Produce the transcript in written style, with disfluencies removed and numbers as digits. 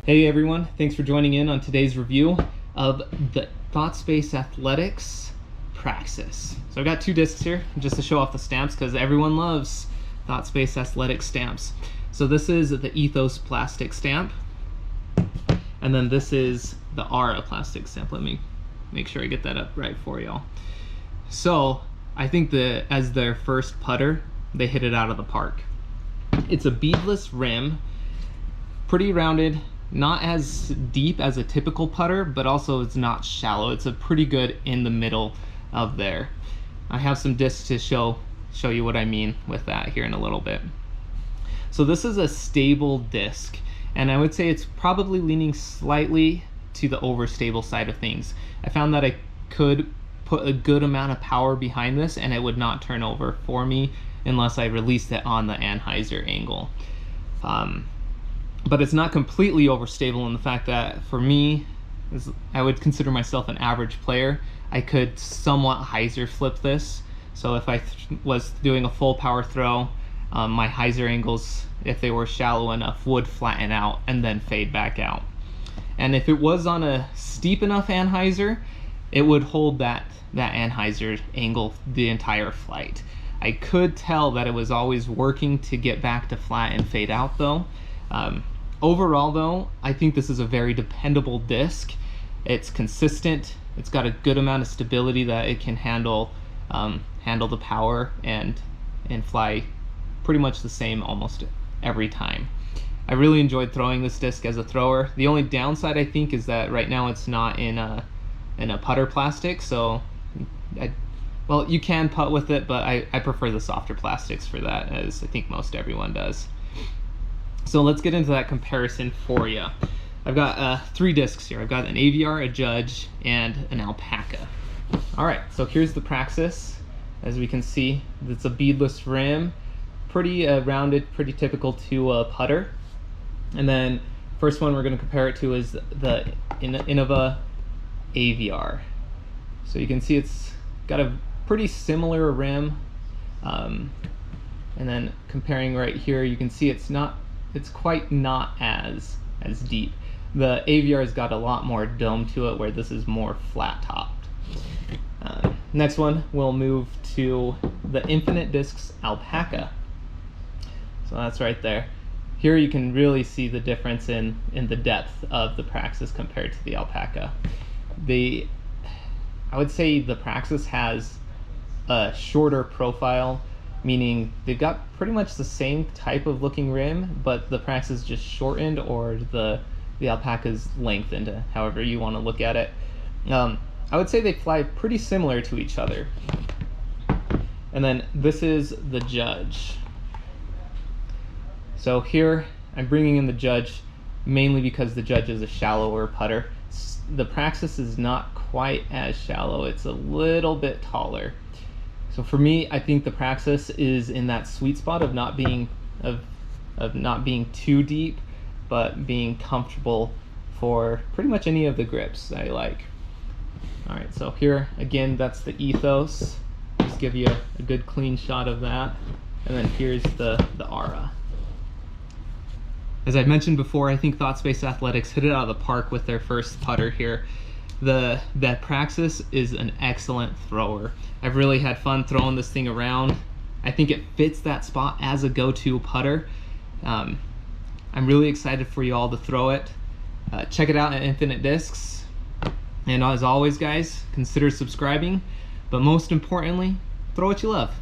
Hey everyone, thanks for joining in on today's review of the ThoughtSpace Athletics Praxis. So I've got two discs here just to show off the stamps because everyone loves ThoughtSpace Athletic stamps. So this is the Ethos plastic stamp, and then this is the Aura plastic stamp. Let me make sure I get that up right for y'all. So I think that as their first putter, they hit it out of the park. It's a beadless rim, pretty rounded, not as deep as a typical putter, but also it's not shallow. It's a pretty good in the middle of there. I have some discs to show you what I mean with that here in a little bit. So this is a stable disc, and I would say it's probably leaning slightly to the overstable side of things. I found that I could put a good amount of power behind this and it would not turn over for me unless I released it on the anhyzer angle. But it's not completely overstable in the fact that for me, I would consider myself an average player. I could somewhat hyzer flip this. So if I was doing a full power throw, my hyzer angles, if they were shallow enough, would flatten out and then fade back out. And if it was on a steep enough anhyzer, it would hold that anhyzer angle the entire flight. I could tell that it was always working to get back to flat and fade out though. Overall though, I think this is a very dependable disc. It's consistent, it's got a good amount of stability that it can handle the power and fly pretty much the same almost every time. I really enjoyed throwing this disc as a thrower. The only downside I think is that right now it's not in a putter plastic, so well, you can putt with it, but I prefer the softer plastics for that, as I think most everyone does. So let's get into that comparison for you. I've got 3 discs here. I've got an AVR, a Judge, and an Alpaca. All right, so here's the Praxis. As we can see, it's a beadless rim, pretty rounded, pretty typical to a putter. And then first one we're going to compare it to is the Innova AVR. So you can see it's got a pretty similar rim. And then comparing right here, you can see it's quite not as deep. The AVR's got a lot more dome to it, where this is more flat topped. Next one, we'll move to the Infinite Discs Alpaca. So that's right there. Here you can really see the difference in the depth of the Praxis compared to the Alpaca. I would say the Praxis has a shorter profile, meaning they've got pretty much the same type of looking rim, but the Praxis just shortened, or the Alpaca's lengthened, however you want to look at it. I would say they fly pretty similar to each other. And then this is the Judge. So here I'm bringing in the Judge mainly because the Judge is a shallower putter. The Praxis is not quite as shallow, it's a little bit taller. So for me, I think the Praxis is in that sweet spot of not being too deep, but being comfortable for pretty much any of the grips I like. All right, so here again, that's the Ethos. Just give you a good clean shot of that. And then here's the Aura. As I mentioned before, I think ThoughtSpace Athletics hit it out of the park with their first putter here. That Praxis is an excellent thrower. I've really had fun throwing this thing around. I think it fits that spot as a go-to putter. I'm really excited for you all to throw it. Check it out at Infinite Discs. And as always, guys, consider subscribing. But most importantly, throw what you love.